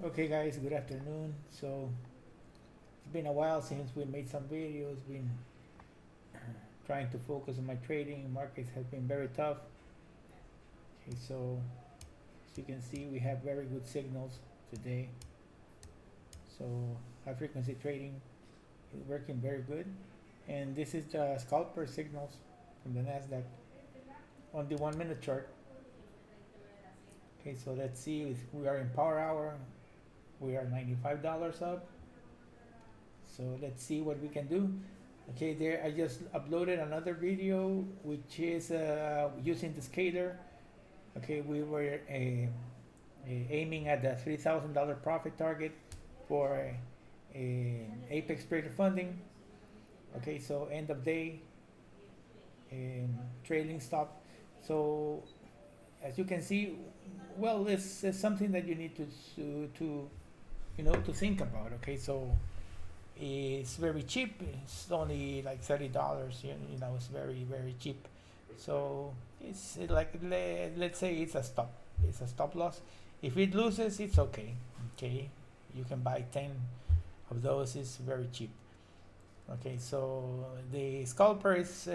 Okay guys, good afternoon. So it's been a while since we made some videos, been trying to focus on my trading. Markets have been very tough. Okay, so as you can see we have very good signals today. So high frequency trading is working very good. And this is the scalper signals from the Nasdaq on the 1 minute chart. Okay, so let's see if we are in power hour. We are $95 up. So let's see what we can do. Okay, there I just uploaded another video which is using the scaler. Okay, we were aiming at the $3,000 profit target for Apex Trader funding. Okay, so end of day trailing stop. So as you can see, well, this is something that you need to think about. Okay, so it's very cheap. It's only like $30. It's very cheap. So it's like let's say it's a stop. It's a stop loss. If it loses, it's okay. Okay, you can buy 10 of those. It's very cheap. Okay, so the scalper is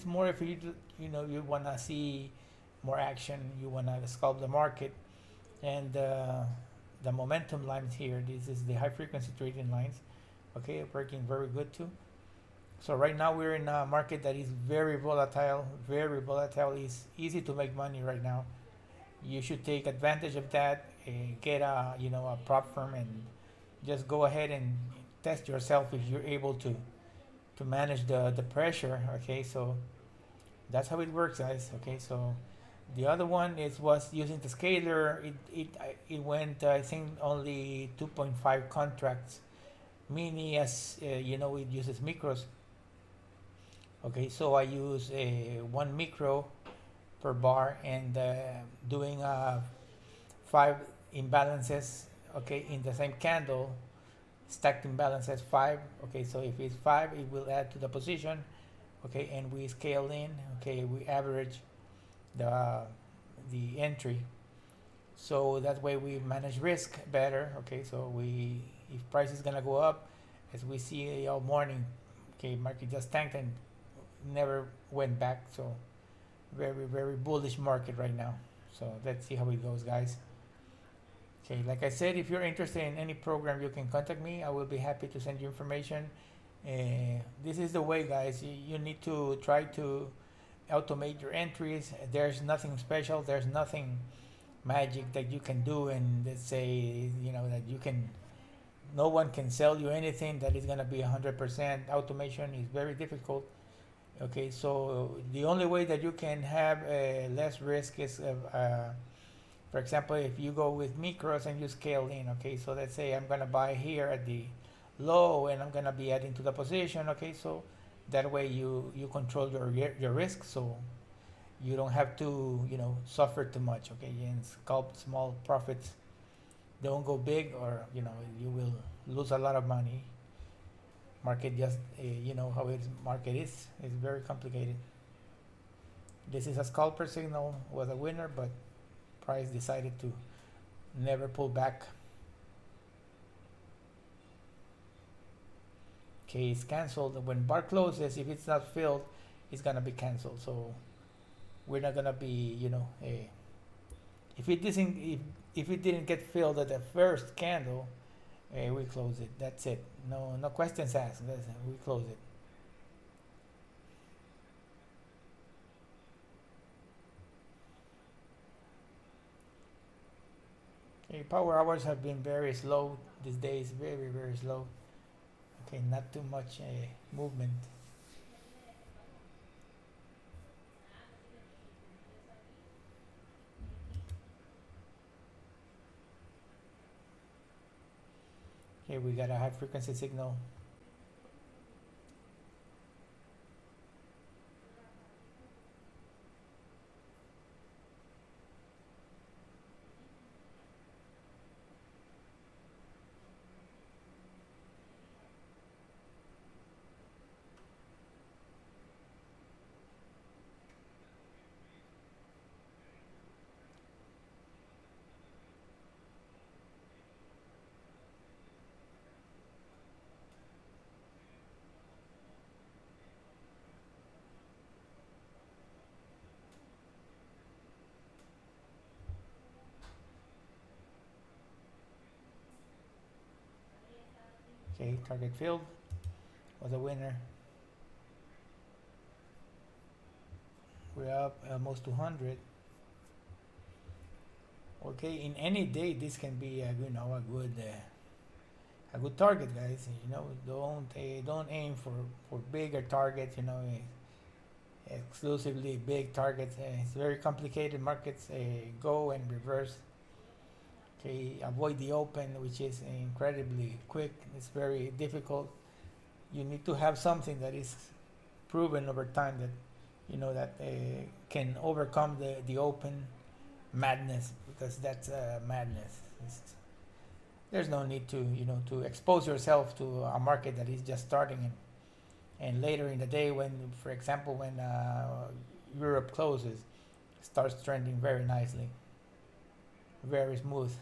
more if you wanna see more action. You wanna scalp the market, and the momentum lines here. This is the high frequency trading lines. Okay, working very good too. So right now we're in a market that is very volatile. Very volatile. It's easy to make money right now. You should take advantage of that. Get a prop firm and just go ahead and test yourself if you're able to manage the pressure. Okay, so that's how it works, guys. Okay, so the other one was using the scaler. It went I think only 2.5 contracts. Mini as it uses micros. Okay, so I use one micro per bar and doing 5 imbalances. Okay, in the same candle, stacked imbalances 5. Okay, so if it's 5, it will add to the position. Okay, and we scale in. Okay, we average the entry, so that way we manage risk better. Okay, so if price is gonna go up, as we see all morning, okay, market just tanked and never went back. So very bullish market right now. So let's see how it goes, guys. Okay, like I said, if you're interested in any program, you can contact me. I will be happy to send you information. This is the way, guys. You need to try to automate your entries. There's nothing special. There's nothing magic that you can do, and let's say that you can. No one can sell you anything that is gonna be 100%. Automation is very difficult. Okay, so the only way that you can have less risk is, for example, if you go with micros and you scale in. Okay, so let's say I'm gonna buy here at the low and I'm gonna be adding to the position. Okay, so that way you control your risk, so you don't have to suffer too much. Okay, and scalp small profits. Don't go big, or you will lose a lot of money. Market just how it market is. It's very complicated. This is a scalper signal, was a winner, but price decided to never pull back. Okay, it's canceled. When bar closes, if it's not filled, it's gonna be canceled. So we're not gonna be if it didn't get filled at the first candle, we close it. That's it. No questions asked. We close it. Okay, power hours have been very slow these days. Very slow. Okay, not too much movement. Okay, we got a high frequency signal. Okay, target filled, was a winner. We're up almost 200. Okay, in any day this can be a good target, guys. Don't aim for bigger targets. Exclusively big targets. It's very complicated. Markets go and reverse. Okay, avoid the open, which is incredibly quick. It's very difficult. You need to have something that is proven over time that that can overcome the open madness, because that's madness. There's no need to to expose yourself to a market that is just starting, and later in the day, when, for example, when Europe closes, starts trending very nicely, very smooth.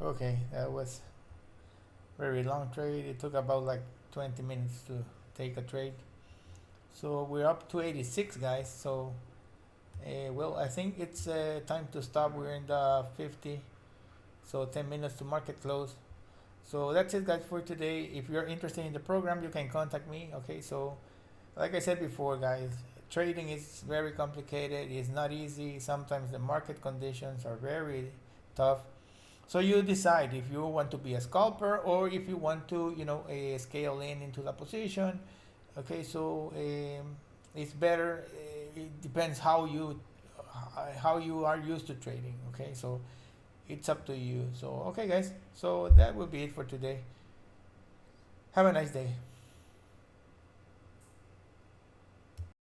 Okay, that was very long trade. It took about like 20 minutes to take a trade. So we're up to 86, guys. So, well, I think it's time to stop. We're in the 50. So 10 minutes to market close. So that's it, guys, for today. If you're interested in the program, you can contact me. Okay, so like I said before, guys, trading is very complicated. It's not easy. Sometimes the market conditions are very tough. So you decide if you want to be a scalper or if you want to, scale in into the position. Okay, so it's better. It depends how you are used to trading. Okay, so it's up to you. So okay, guys. So that will be it for today. Have a nice day.